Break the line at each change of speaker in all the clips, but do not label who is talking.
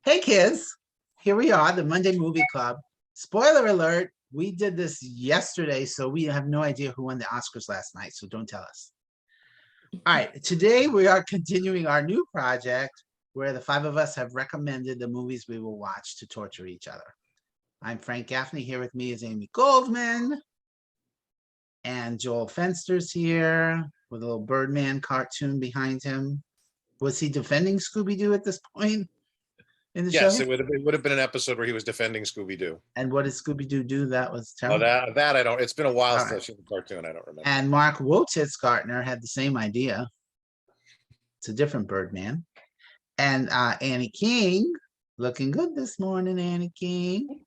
Hey kids, here we are, the Monday Movie Club. Spoiler alert, we did this yesterday, so we have no idea who won the Oscars last night, so don't tell us. All right, today we are continuing our new project where the five of us have recommended the movies we will watch to torture each other. I'm Frank Gaffney. Here with me is Amy Goldman. And Joel Fenster's here with a little Birdman cartoon behind him. Was he defending Scooby-Doo at this point in the show?
Yes, it would have been an episode where he was defending Scooby-Doo.
And what did Scooby-Doo do? That was
Well,
terrible.
that I don't. It's been a while since
right.
I've seen the cartoon. I don't remember.
And Mark Wotitzgartner had the same idea. It's a different Birdman. And Annie King, looking good this morning, Annie King.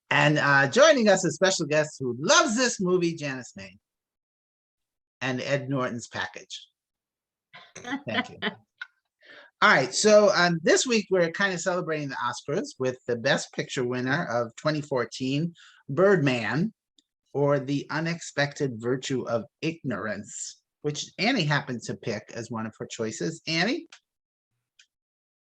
And joining us, a special guest who loves this movie, Janice May. And Ed Norton's package. Thank you. All right, so this week we're kind of celebrating the Oscars with the Best Picture winner of 2014, Birdman, or The Unexpected Virtue of Ignorance, which Annie happened to pick as one of her choices. Annie?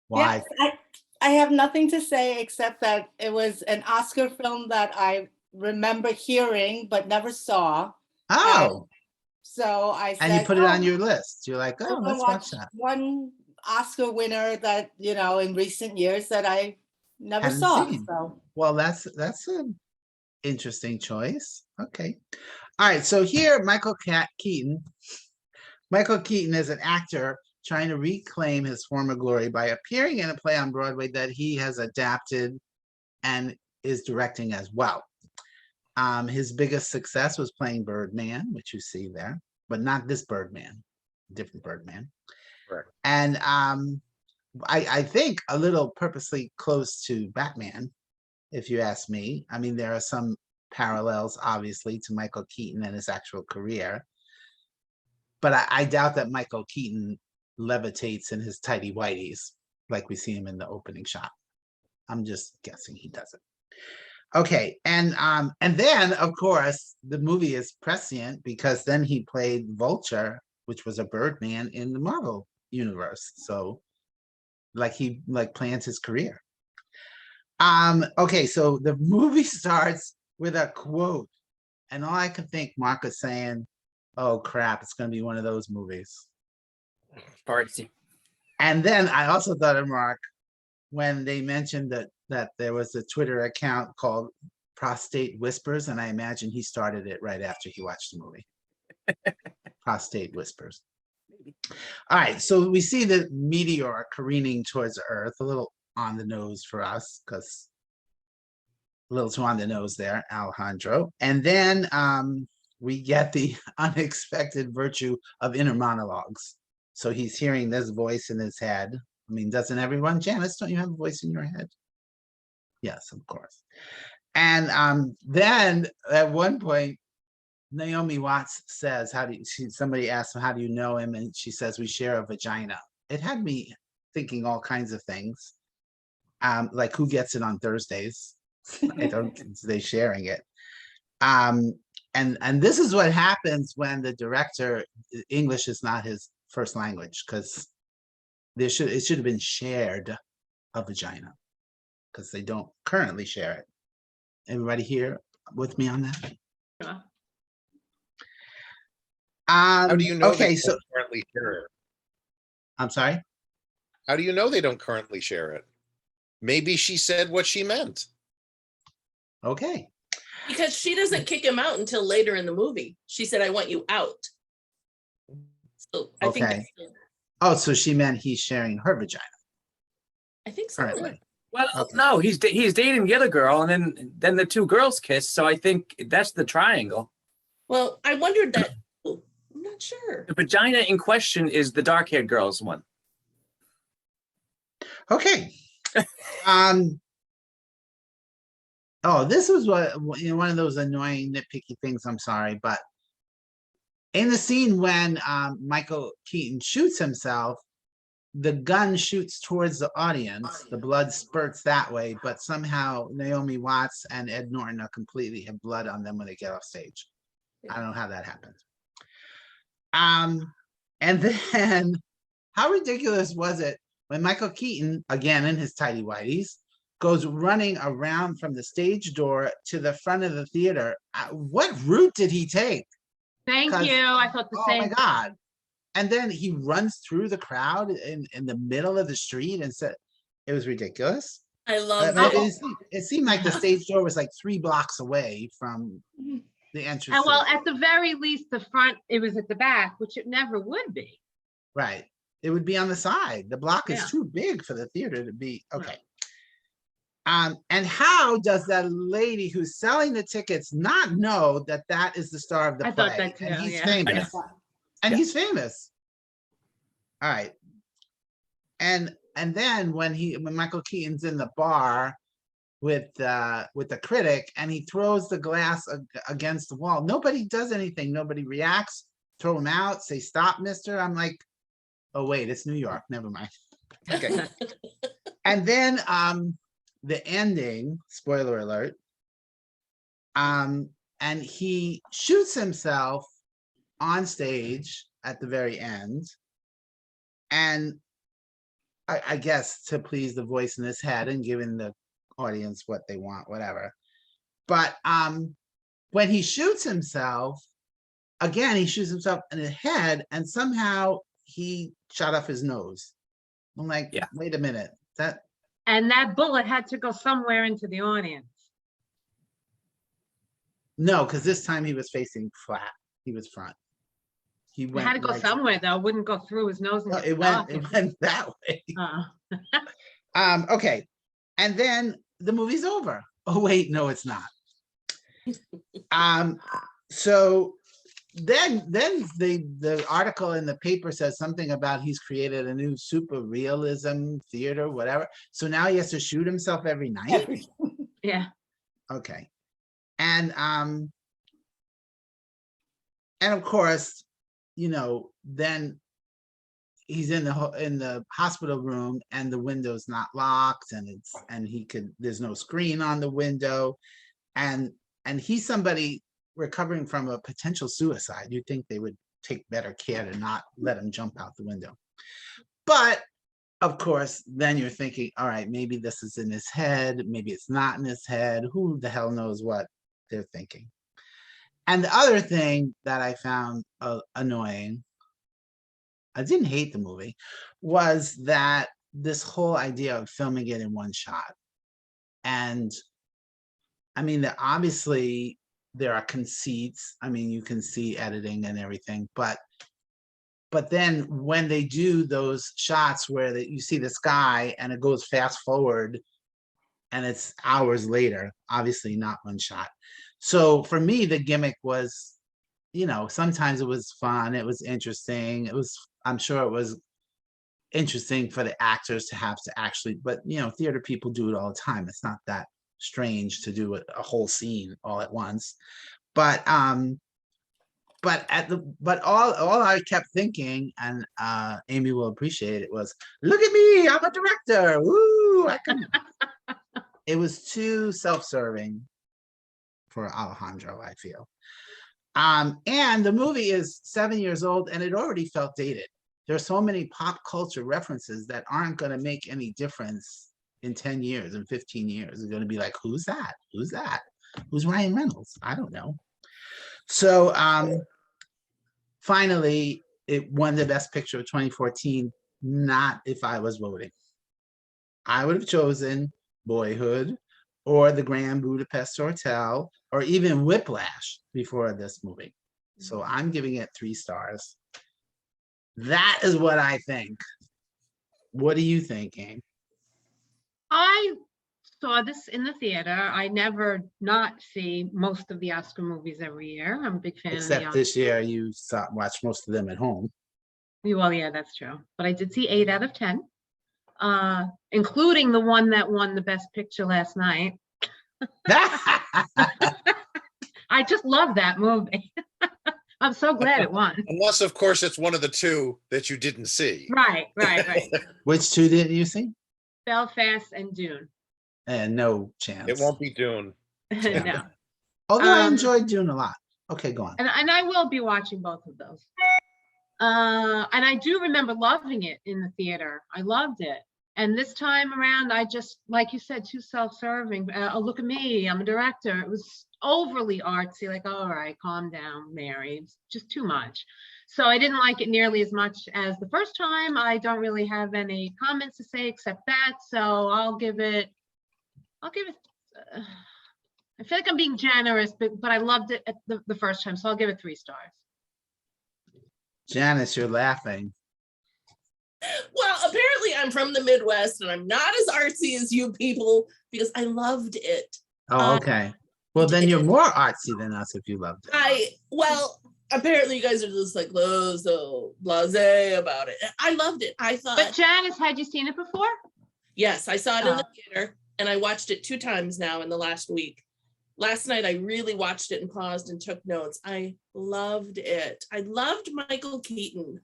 Why?
Yes, I have nothing to say except that it was an Oscar film that I remember hearing but never saw.
Oh.
So I said,
and you put it on your list. You're like, oh, let's watch that.
One Oscar winner that, you know, in recent years that I never saw. So.
Well, that's an interesting choice. Okay. All right. So here, Michael Keaton. Michael Keaton is an actor trying to reclaim his former glory by appearing in a play on Broadway that he has adapted and is directing as well. His biggest success was playing Birdman, which you see there, but not this Birdman, different Birdman.
Correct.
And I think a little purposely close to Batman, if you ask me. I mean, there are some parallels, obviously, to Michael Keaton and his actual career. But I doubt that Michael Keaton levitates in his tighty whities like we see him in the opening shot. I'm just guessing he doesn't. Okay, and then of course the movie is prescient because then he played Vulture, which was a Birdman in the Marvel universe. So he plans his career. Okay, so the movie starts with a quote, and all I could think Mark is saying, oh crap, it's gonna be one of those movies.
Party.
And then I also thought of Mark when they mentioned that there was a Twitter account called Prostate Whispers, and I imagine he started it right after he watched the movie. Prostate Whispers. All right, so we see the meteor careening towards Earth, a little on the nose for us, because a little too on the nose there, Alejandro. And then we get the unexpected virtue of inner monologues. So he's hearing this voice in his head. I mean, doesn't everyone? Janice, don't you have a voice in your head? Yes, of course. And then at one point, Naomi Watts says, somebody asked him, how do you know him? And she says, we share a vagina. It had me thinking all kinds of things. Like who gets it on Thursdays? I don't they sharing it. And this is what happens when the director, English is not his first language, because it should have been shared a vagina, because they don't currently share it. Everybody here with me on that?
Yeah.
How do you know
okay,
they
so
don't currently share it?
I'm sorry?
How do you know they don't currently share it? Maybe she said what she meant.
Okay.
Because she doesn't kick him out until later in the movie. She said, I want you out. So I think
Okay. Oh, so she meant he's sharing her vagina.
I think so.
Currently.
Well,
Okay.
no, he's dating the other girl, and then the two girls kiss. So I think that's the triangle.
Well, I wondered that. I'm not sure.
The vagina in question is the dark-haired girl's one.
Okay. Oh, this was one of those annoying nitpicky things. I'm sorry, but in the scene when Michael Keaton shoots himself, the gun shoots towards the audience. The blood spurts that way, but somehow Naomi Watts and Ed Norton are completely have blood on them when they get off stage. I don't know how that happened. And then how ridiculous was it when Michael Keaton, again in his tighty whities, goes running around from the stage door to the front of the theater. What route did he take?
Thank
'Cause-
you. I thought the
Oh
same.
my God. And then he runs through the crowd in the middle of the street and said, it was ridiculous.
I
I
love
mean,
it.
it seemed like the stage door was like 3 blocks away from the entrance.
And
to
well,
the-
at the very least, the front, it was at the back, which it never would be.
Right. It would be on the side. The block is
Yeah.
too big for the theater to be, okay. And how does that lady who's selling the tickets not know that that is the star of the
I
play?
thought that too,
And he's
yeah.
famous. And
Yeah.
he's famous. All right. And then when Michael Keaton's in the bar with the critic and he throws the glass against the wall, nobody does anything. Nobody reacts. Throw him out. Say, stop, mister. I'm like, oh wait, it's New York. Never mind. Okay. And then the ending, spoiler alert, and he shoots himself on stage at the very end. And I guess to please the voice in his head and giving the audience what they want, whatever. But when he shoots himself, again, he shoots himself in the head and somehow he shot off his nose. I'm like,
Yeah.
wait a minute,
And that bullet had to go somewhere into the audience.
no, because this time he was facing flat. He was front. He
It
went
had to go
right-
somewhere though. It wouldn't go through his nose. And
No,
get
it went
stuck.
that way.
Uh,
Okay. And then the movie's over. Oh wait, no, it's not. So then the article in the paper says something about he's created a new super realism theater, whatever. So now he has to shoot himself every night.
yeah.
Okay. And of course, you know, then he's in the hospital room and the window's not locked and there's no screen on the window, and he's somebody recovering from a potential suicide. You'd think they would take better care to not let him jump out the window. But of course, then you're thinking, all right, maybe this is in his head, maybe it's not in his head. Who the hell knows what they're thinking? And the other thing that I found annoying, I didn't hate the movie, was that this whole idea of filming it in one shot. And I mean, obviously there are conceits. I mean, you can see editing and everything, but then when they do those shots where you see the sky and it goes fast forward and it's hours later, obviously not one shot. So for me, the gimmick was, you know, sometimes it was fun. It was interesting. I'm sure it was interesting for the actors to have to actually, but you know, theater people do it all the time. It's not that strange to do a whole scene all at once. But all I kept thinking, and Amy will appreciate it, was, look at me, I'm a director. Woo! It was too self-serving for Alejandro, I feel. And the movie is 7 years old and it already felt dated. There's so many pop culture references that aren't going to make any difference in 10 years and 15 years. It's going to be like, who's that? Who's that? Who's Ryan Reynolds? I don't know. So finally, it won the Best Picture of 2014, not if I was voting. I would have chosen Boyhood or The Grand Budapest Hotel or even Whiplash before this movie. So I'm giving it 3 stars. That is what I think. What are you thinking?
I saw this in the theater. I never not see most of the Oscar movies every year. I'm a big fan of
Except
the
this year, you watched most of them at home.
Well, yeah, that's true. But I did see 8 out of 10, including the one that won the Best Picture last night. I just love that movie. I'm so glad it won.
Unless, of course, it's one of the 2 that you didn't see.
Right.
Which 2 didn't you see?
Belfast and Dune.
And no chance.
It won't be Dune.
No.
Although I enjoyed Dune a lot. Okay, go on.
And I will be watching both of those. And I do remember loving it in the theater. I loved it. And this time around, I just, like you said, too self-serving. Oh, look at me, I'm a director. It was overly artsy, like, all right, calm down, Mary. It's just too much. So I didn't like it nearly as much as the first time. I don't really have any comments to say except that. So I'll give it, I feel like I'm being generous, but I loved it at the first time. So I'll give it 3 stars.
Janice, you're laughing.
Well, apparently I'm from the Midwest and I'm not as artsy as you people because I loved it.
Oh, okay. Well, then you're more artsy than us if you loved it.
Well, apparently you guys are just like so blasé about it. I loved it. I thought,
But Janice, had you seen it before?
yes, I saw it in the theater and I watched it 2 times now in the last week. Last night, I really watched it and paused and took notes. I loved it. I loved Michael Keaton.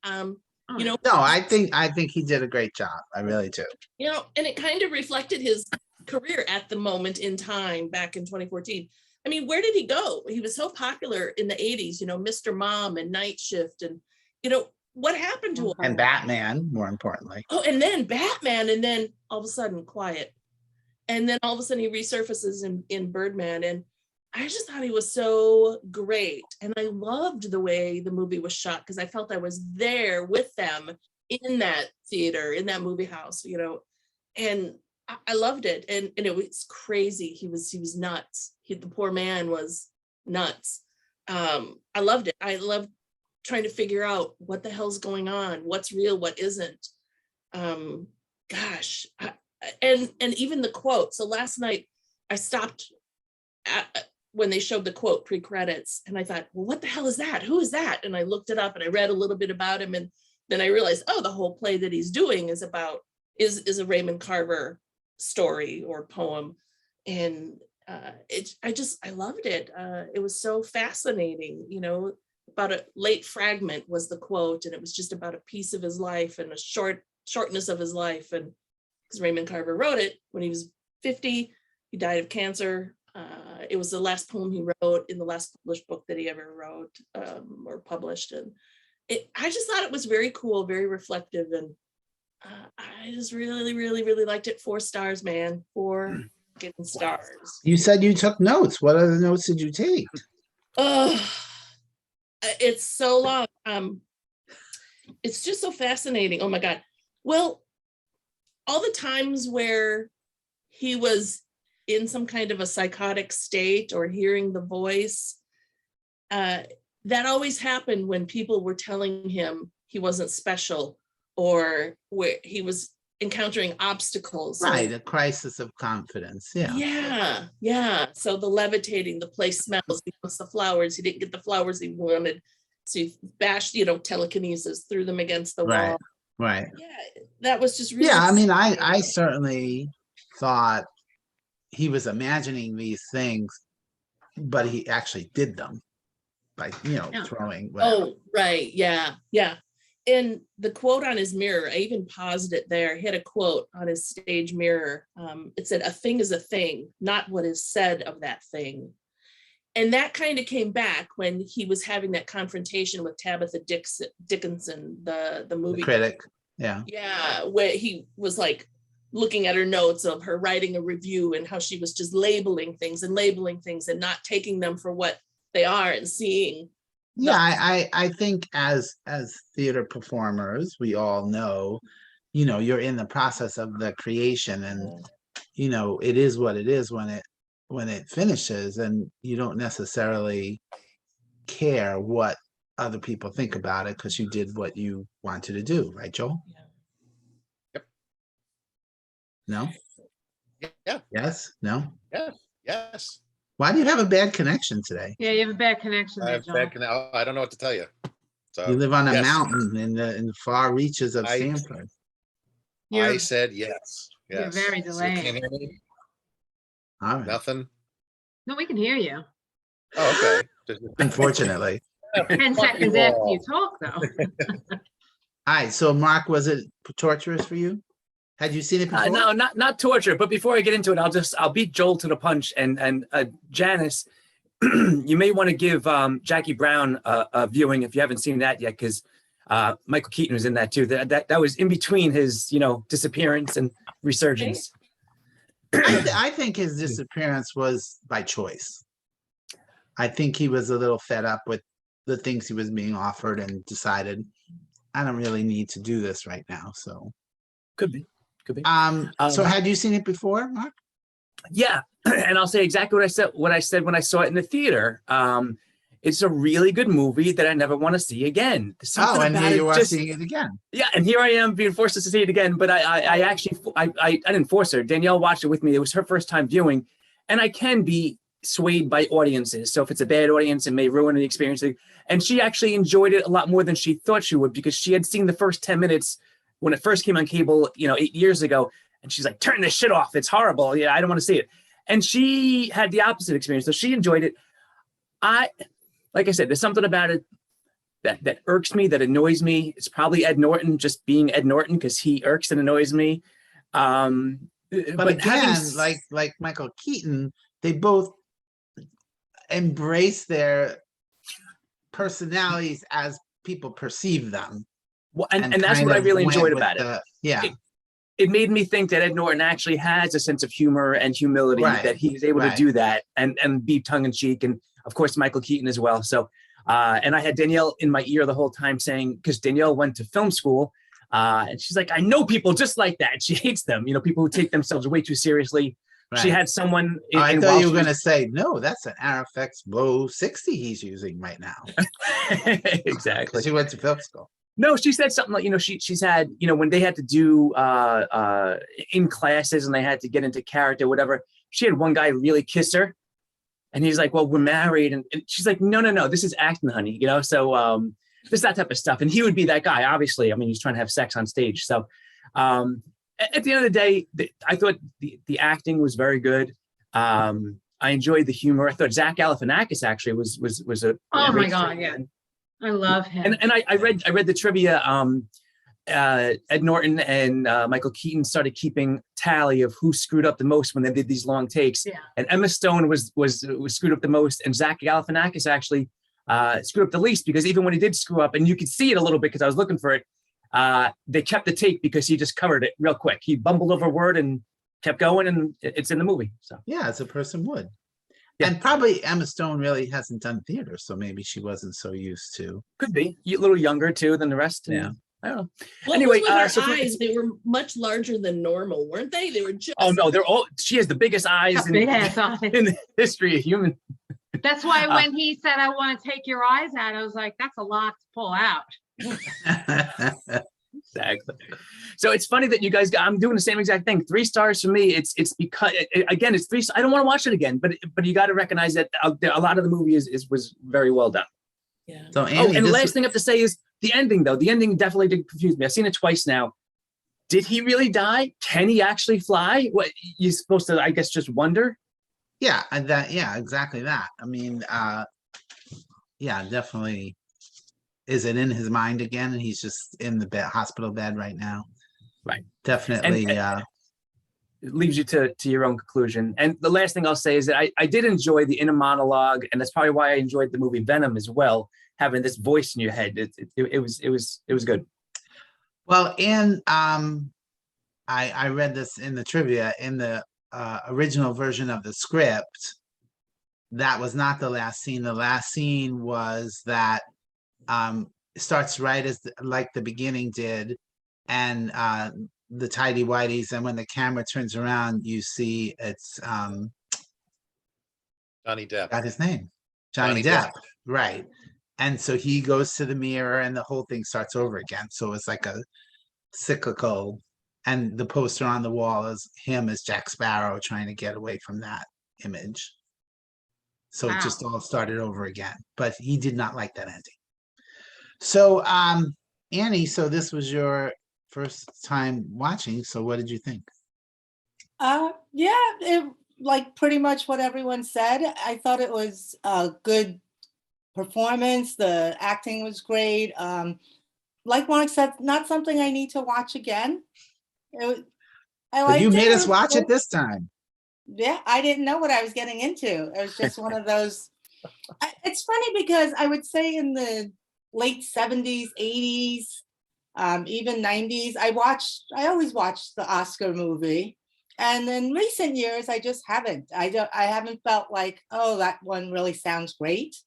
You know,
No, I think he did a great job. I really do.
you know, and it kind of reflected his career at the moment in time back in 2014. I mean, where did he go? He was so popular in the 80s, you know, Mr. Mom and Night Shift and, you know, what happened to him?
And Batman, more importantly.
Oh, and then Batman, and then all of a sudden quiet. And then all of a sudden he resurfaces in Birdman. And I just thought he was so great. And I loved the way the movie was shot because I felt I was there with them in that theater, in that movie house, you know, and I loved it. And it was crazy. He was nuts. The poor man was nuts. I loved it. I loved trying to figure out what the hell's going on, what's real, what isn't. Gosh. And even the quote. So last night I stopped when they showed the quote pre-credits and I thought, well, what the hell is that? Who is that? And I looked it up and I read a little bit about him. And then I realized, oh, the whole play that he's doing is a Raymond Carver story or poem. And I loved it. It was so fascinating, you know, about a late fragment was the quote. And it was just about a piece of his life and a shortness of his life. And because Raymond Carver wrote it when he was 50, he died of cancer. It was the last poem he wrote in the last published book that he ever wrote or published. And I just thought it was very cool, very reflective. And I just really, really, really liked it. 4 stars, man. 4 stars.
You said you took notes. What other notes did you take?
Oh, it's so long. It's just so fascinating. Oh my God. Well, all the times where he was in some kind of a psychotic state or hearing the voice, that always happened when people were telling him he wasn't special or where he was encountering obstacles.
Right, a crisis of confidence. Yeah.
Yeah. So the levitating, the place smells, he wants the flowers, he didn't get the flowers he wanted. So he bashed, you know, telekinesis, threw them against the wall.
Right.
Yeah, that was just really.
Yeah, I mean, I certainly thought he was imagining these things, but he actually did them by, you know, throwing. Whatever.
Oh, right. Yeah. And the quote on his mirror, I even paused it there. He had a quote on his stage mirror. It said, "A thing is a thing, not what is said of that thing." And that kind of came back when he was having that confrontation with Tabitha Dickinson, the movie
critic. Yeah.
Yeah, where he was like looking at her notes of her writing a review and how she was just labeling things and not taking them for what they are and seeing.
Yeah, I think as theater performers, we all know, you know, you're in the process of the creation and, you know, it is what it is when it finishes and you don't necessarily care what other people think about it because you did what you wanted to do, right, Joel?
Yeah.
Yep.
No?
Yeah.
Yes? No?
Yes.
Why do you have a bad connection today?
Yeah, you have a bad connection
I
there,
have
John.
I don't know what to tell you. So
You live on a
yes.
mountain in the far reaches of Sanford.
You're,
I said yes.
you're
Yes.
very
So you can't
delayed.
hear me?
All right.
Nothing?
No, we can hear you.
Oh, okay.
Unfortunately.
10
Fuck
seconds
you
after
all.
you talk, though.
All right. So, Mark, was it torturous for you? Had you seen it before?
No, not torture. But before I get into it, I'll beat Joel to the punch. And Janice, you may want to give Jackie Brown a viewing if you haven't seen that yet, because Michael Keaton was in that too. That was in between his, disappearance and resurgence.
I think his disappearance was by choice. I think he was a little fed up with the things he was being offered and decided, I don't really need to do this right now. So
Could be.
so had you seen it before, Mark?
Yeah, and I'll say exactly what I said when I saw it in the theater. It's a really good movie that I never want to see again. There's something
And
about
here
it
you are
just-
seeing it again.
Yeah, and here I am being forced to see it again. But I actually didn't force her. Danielle watched it with me. It was her first time viewing, and I can be swayed by audiences. So if it's a bad audience, it may ruin the experience. And she actually enjoyed it a lot more than she thought she would, because she had seen the first 10 minutes when it first came on cable, 8 years ago, and she's like, "Turn this shit off. It's horrible. Yeah, I don't want to see it." And she had the opposite experience, so she enjoyed it. Like I said, there's something about it that irks me, that annoys me. It's probably Ed Norton just being Ed Norton, because he irks and annoys me.
But again, like Michael Keaton, they both embrace their personalities as people perceive them.
And that's what I really enjoyed about it.
Yeah.
It made me think that Ed Norton actually has a sense of humor and humility, that he's able to do that and be tongue in cheek. And of course, Michael Keaton as well. So, and I had Danielle in my ear the whole time saying, because Danielle went to film school, and she's like, "I know people just like that." She hates them, people who take themselves way too seriously.
Right.
She had someone.
I thought you were going to say, no, that's an Arifex Bow 60 he's using right now.
Exactly.
She went to film school.
No, she said something like, she's had, when they had to do in classes and they had to get into character, whatever, she had one guy really kiss her. And he's like, "Well, we're married." And she's like, no, this is acting, honey, so just that type of stuff. And he would be that guy, obviously. I mean, he's trying to have sex on stage. So at the end of the day, I thought the acting was very good. I enjoyed the humor. I thought Zach Galifianakis actually was a
Oh
great
my God,
film.
yeah. I love him.
And I read the trivia. Ed Norton and Michael Keaton started keeping tally of who screwed up the most when they did these long takes.
Yeah.
And Emma Stone was screwed up the most, and Zach Galifianakis actually screwed up the least, because even when he did screw up, and you could see it a little bit because I was looking for it, they kept the take because he just covered it real quick. He bumbled over a word and kept going, and it's in the movie. So
Yeah, as a person would.
Yeah.
And probably Emma Stone really hasn't done theater, so maybe she wasn't so used to.
could be a little younger too than the rest.
Yeah.
I don't know.
Well,
Anyway,
with her
so
eyes, they were much larger than normal, weren't they? They were just.
Oh no, she has the biggest eyes in,
Big ass eyes.
in the history of human.
That's why when he said, "I want to take your eyes out," I was like, "That's a lot to pull out."
Exactly. So it's funny that you guys I'm doing the same exact thing. 3 stars for me. It's because again, it's 3. I don't want to watch it again, but you got to recognize that a lot of the movie was very well done.
Yeah.
So Annie,
And the last thing I have to say is the ending, though. The ending definitely did confuse me. I've seen it twice now. Did he really die? Can he actually fly? What you're supposed to, I guess, just wonder.
Yeah, exactly that. I mean, yeah, definitely. Is it in his mind again, and he's just in the hospital bed right now?
Right.
Definitely.
It leaves you to your own conclusion. And the last thing I'll say is that I did enjoy the inner monologue, and that's probably why I enjoyed the movie Venom as well. Having this voice in your head, it was good.
Well, and I read this in the trivia in the original version of the script. That was not the last scene. The last scene was that starts right as like the beginning did, and the tidy whities, and when the camera turns around, you see it's
Johnny Depp.
got his name, Johnny Depp, right? And so he goes to the mirror, and the whole thing starts over again. So it's like a cyclical, and the poster on the wall is him as Jack Sparrow trying to get away from that image. So it just all started over again, but he did not like that ending. So Annie, so this was your first time watching, so what did you think?
Yeah, it like pretty much what everyone said. I thought it was a good performance. The acting was great. Like Mark said, not something I need to watch again. I
But
liked
you made
it.
us watch it this time.
Yeah, I didn't know what I was getting into. It was just one of those. It's funny because I would say in the late 70s, 80s, even 90s. I always watched the Oscar movie. And in recent years, I just haven't. I haven't felt like, oh, that one really sounds great.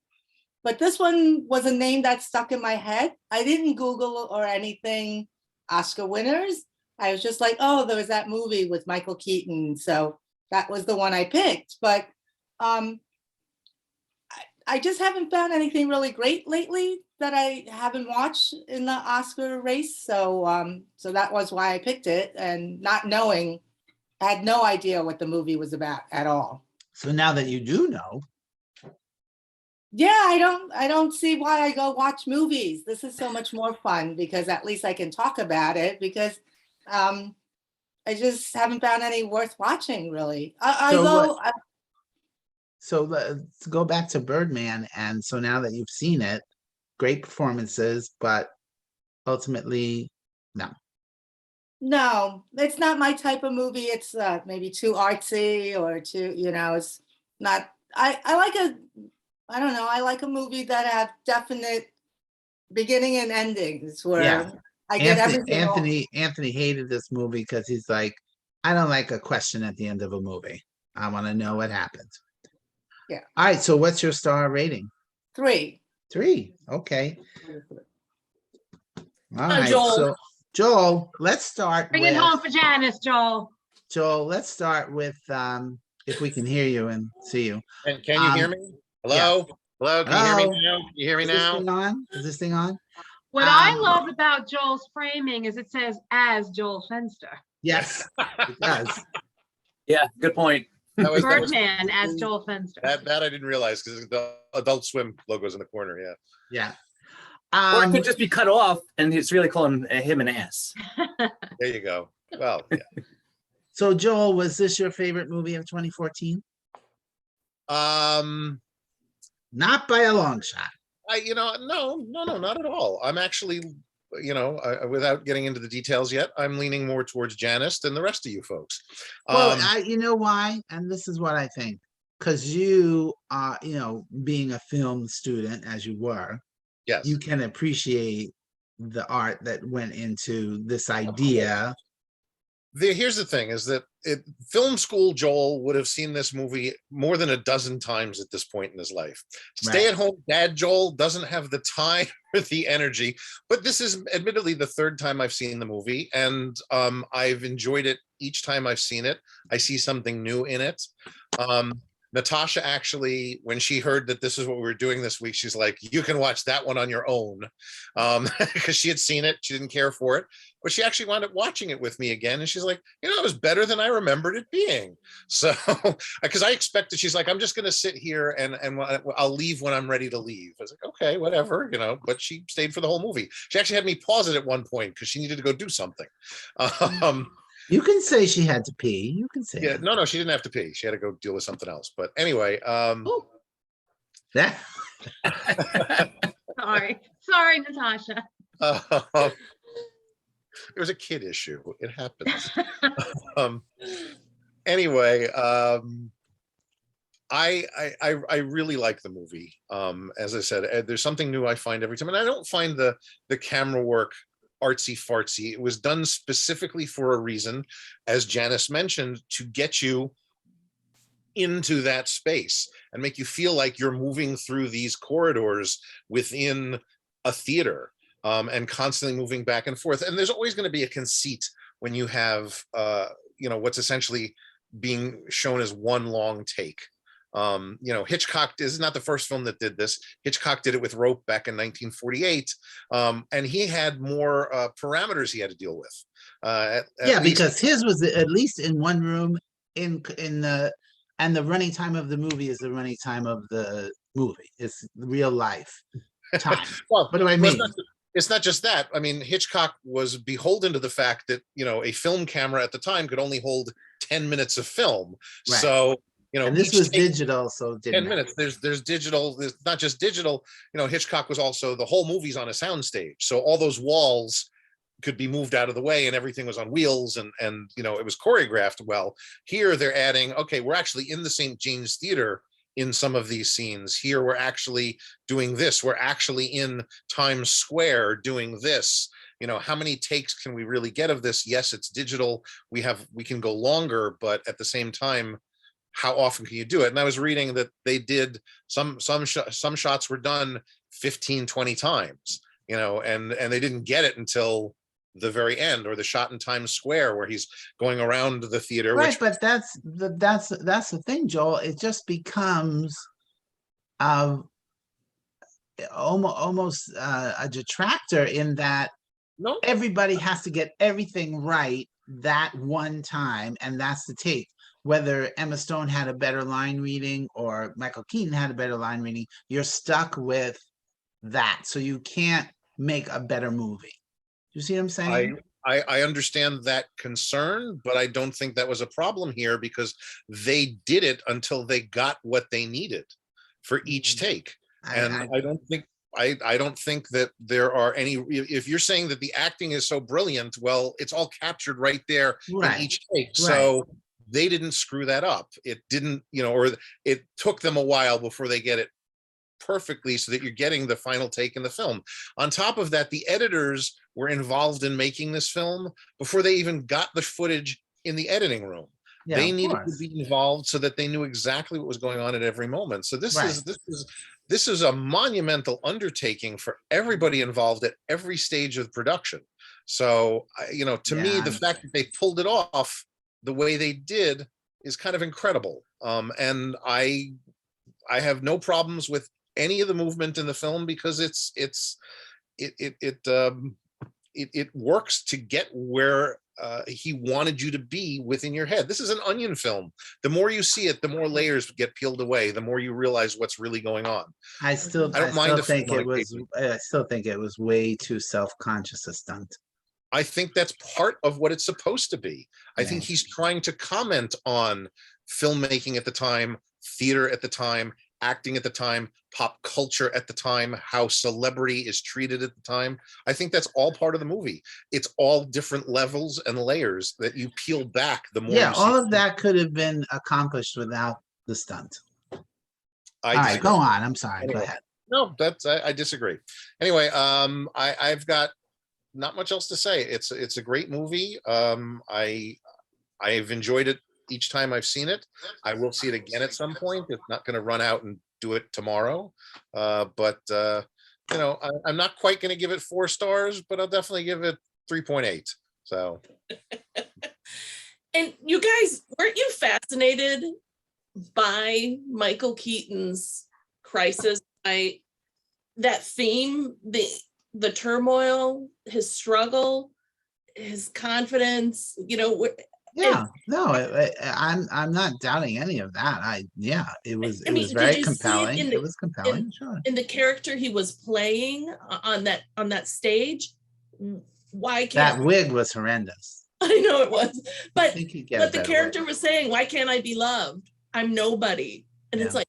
But this one was a name that stuck in my head. I didn't Google or anything Oscar winners. I was just like, oh, there was that movie with Michael Keaton. So that was the one I picked. But I just haven't found anything really great lately that I haven't watched in the Oscar race. So so that was why I picked it, and not knowing, I had no idea what the movie was about at all.
So now that you do know,
Yeah, I don't see why I go watch movies. This is so much more fun because at least I can talk about it, because I just haven't found any worth watching really.
so let's go back to Birdman. And so now that you've seen it, great performances, but ultimately, no.
No, it's not my type of movie. It's maybe too artsy or too, it's not, I don't know, I like a movie that have definite beginning and endings where
Yeah.
I get everything.
Anthony hated this movie because he's like, I don't like a question at the end of a movie. I want to know what happens.
Yeah.
All right. So what's your star rating?
3.
3. Okay. All right.
Joel.
So Joel, let's start
Bring
with
it home for Janice, Joel.
Joel. Let's start with if we can hear you and see you.
And can you hear me? Hello? Hello? Can you hear me now? Can you hear me
Is this
now?
thing on? Is this thing on?
What I love about Joel's framing is it says as Joel Fenster.
Yes, it does.
Yeah, good point.
That was
Birdman as Joel Fenster.
that I didn't realize because the Adult Swim logo's in the corner. Yeah.
Yeah.
Or it could just be cut off and it's really calling him an ass.
There you go. Well, yeah.
So Joel, was this your favorite movie of 2014? Not by a long shot.
No, not at all. I'm actually, without getting into the details yet, I'm leaning more towards Janice than the rest of you folks.
Well, you know why? And this is what I think. Because you are, being a film student as you were,
yes,
you can appreciate the art that went into this idea.
Here's the thing is that film school Joel would have seen this movie more than a dozen times at this point in his life. Stay at home dad Joel doesn't have the time or the energy, but this is admittedly the third time I've seen the movie, and I've enjoyed it each time I've seen it. I see something new in it. Natasha actually, when she heard that this is what we were doing this week, she's like, you can watch that one on your own, because she had seen it. She didn't care for it, but she actually wound up watching it with me again. And she's like, it was better than I remembered it being. So, because I expected, she's like, I'm just going to sit here and I'll leave when I'm ready to leave. I was like, okay, whatever, but she stayed for the whole movie. She actually had me pause it at one point because she needed to go do something.
You can say she had to pee. You can say
Yeah,
that.
no, she didn't have to pee. She had to go deal with something else. But anyway,
That
Sorry, Natasha.
it was a kid issue. It happens. Anyway, I really like the movie. As I said, there's something new I find every time, and I don't find the camera work artsy fartsy. It was done specifically for a reason, as Janice mentioned, to get you into that space and make you feel like you're moving through these corridors within a theater, and constantly moving back and forth. And there's always going to be a conceit when you have what's essentially being shown as one long take. Hitchcock is not the first film that did this. Hitchcock did it with Rope back in 1948, and he had more parameters he had to deal with.
because his was at least in one room in the, and the running time of the movie is the running time of the movie. It's real life time.
Well,
what do I mean?
It's not just that. I mean, Hitchcock was beholden to the fact that a film camera at the time could only hold 10 minutes of film.
Right.
So
and this was digital, so
10 minutes. There's digital. There's not just digital. Hitchcock was also, the whole movie's on a soundstage, so all those walls could be moved out of the way, and everything was on wheels, and it was choreographed well. Here they're adding, okay, we're actually in the St. James Theater in some of these scenes. Here we're actually doing this. We're actually in Times Square doing this. You know, how many takes can we really get of this? Yes, it's digital. We can go longer, but at the same time, how often can you do it? And I was reading that they did some shots were done 15, 20 times, you know, and they didn't get it until the very end, or the shot in Times Square where he's going around the theater.
Right,
Which,
but that's the thing, Joel. It just becomes almost a detractor in that
no,
everybody has to get everything right that one time, and that's the take. Whether Emma Stone had a better line reading or Michael Keaton had a better line reading, you're stuck with that. So you can't make a better movie. You see what I'm saying?
I understand that concern, but I don't think that was a problem here, because they did it until they got what they needed for each take. And I don't think that there are any, if you're saying that the acting is so brilliant, well, it's all captured right there
Right,
in each take. So they didn't screw that up. It didn't, you know, or it took them a while before they get it perfectly so that you're getting the final take in the film. On top of that, the editors were involved in making this film before they even got the footage in the editing room.
Yeah,
They
of
needed
course.
to be involved so that they knew exactly what was going on at every moment. So this
Right.
this is a monumental undertaking for everybody involved at every stage of production. So, you know, to me,
Yeah.
the fact that they pulled it off the way they did is kind of incredible. And I have no problems with any of the movement in the film, because it works to get where he wanted you to be within your head. This is an onion film. The more you see it, the more layers get peeled away, the more you realize what's really going on.
I still think it was way too self-conscious a stunt.
I think that's part of what it's supposed to be. I think
Yeah.
he's trying to comment on filmmaking at the time, theater at the time, acting at the time, pop culture at the time, how celebrity is treated at the time. I think that's all part of the movie. It's all different levels and layers that you peel back the more.
Yeah,
you
all
see
of that could have been accomplished without the stunt. All
I
right,
disagree.
go on. I'm sorry. Go
Anyway.
ahead.
No, I disagree. Anyway, I've got not much else to say. It's a great movie. I've enjoyed it each time I've seen it. I will see it again at some point. It's not going to run out and do it tomorrow. But you know, I'm not quite going to give it 4 stars, but I'll definitely give it 3.8. So.
And you guys, weren't you fascinated by Michael Keaton's crisis? By that theme, the turmoil, his struggle, his confidence, you know.
Yeah, no, I'm not doubting any of that. It was
Did
very
you see
compelling.
it
It was compelling, sure.
in the character he was playing on that stage? Why
That
can't
wig was horrendous.
I know it was,
I
but
think he'd get a
the
better
character
wig.
was saying, "Why can't I be loved? I'm nobody," and it's
Yeah.
like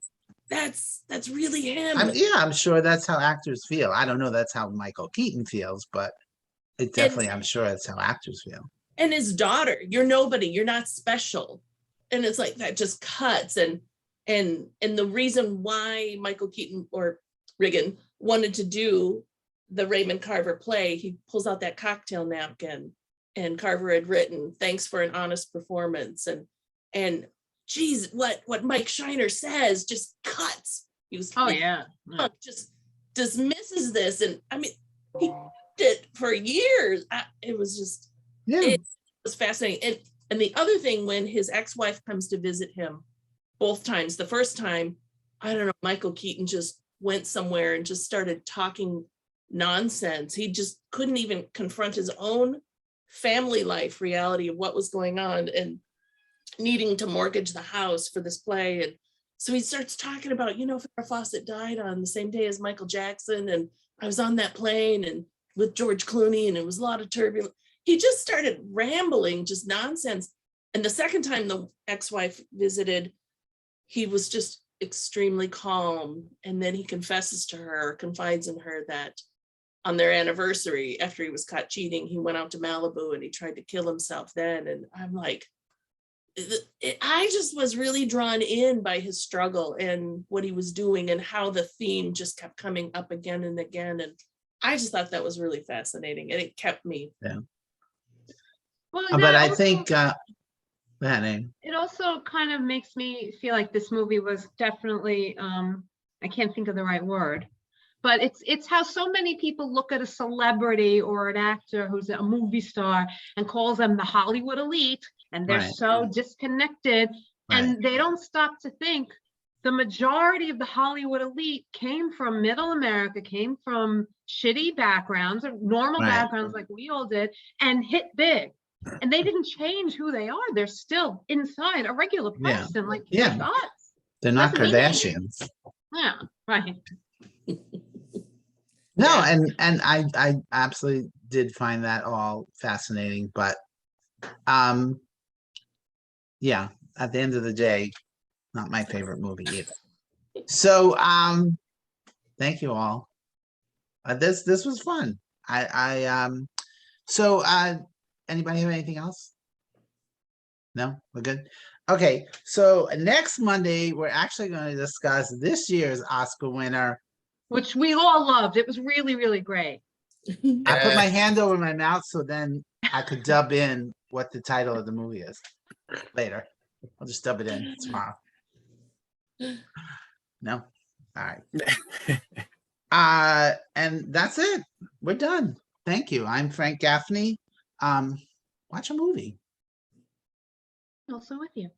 that's really him.
I'm sure that's how actors feel. I don't know that's how Michael Keaton feels, but it definitely, I'm sure that's how actors feel.
And his daughter, "You're nobody, you're not special," and it's like that just cuts. And the reason why Michael Keaton or Riggin wanted to do the Raymond Carver play, he pulls out that cocktail napkin, and Carver had written, "Thanks for an honest performance," and geez, what Mike Shiner says just cuts. He was just dismisses this, and I mean, he did it for years. It was just.
Yeah.
It was fascinating. And the other thing, when his ex-wife comes to visit him, both times, the first time, I don't know, Michael Keaton just went somewhere and just started talking nonsense. He just couldn't even confront his own family life reality of what was going on and needing to mortgage the house for this play. And so he starts talking about, you know, Farrah Fawcett died on the same day as Michael Jackson, and I was on that plane and with George Clooney, and it was a lot of turbulence. He just started rambling, just nonsense. And the second time the ex-wife visited, he was just extremely calm. And then he confesses to her, confides in her, that on their anniversary, after he was caught cheating, he went out to Malibu and he tried to kill himself then. And I'm like, I just was really drawn in by his struggle and what he was doing and how the theme just kept coming up again and again. And I just thought that was really fascinating and it kept me.
Well,
But
that
I
also-
think, that name,
it also kind of makes me feel like this movie was definitely, I can't think of the right word, but it's how so many people look at a celebrity or an actor who's a movie star and calls them the Hollywood elite, and they're
Right.
so disconnected, and they don't stop to think the majority of the Hollywood elite came from middle America, came from shitty backgrounds or normal
Right.
backgrounds like we all did, and hit big. And they didn't change who they are. They're still inside a regular
Yeah.
person like
Yeah.
us.
they're not
Doesn't mean anything.
Kardashians.
Yeah, right.
No,
Yeah.
and I absolutely did find that all fascinating, but yeah, at the end of the day, not my favorite movie either. So thank you all. This was fun. So anybody have anything else? No, we're good. Okay, so next Monday we're actually going to discuss this year's Oscar winner.
Which we all loved. It was really, really great.
I put my hand over my mouth so then I could dub in what the title of the movie is later. I'll just dub it in tomorrow. No? All right. And that's it. We're done. Thank you. I'm Frank Gaffney. Watch a movie.
Also with you.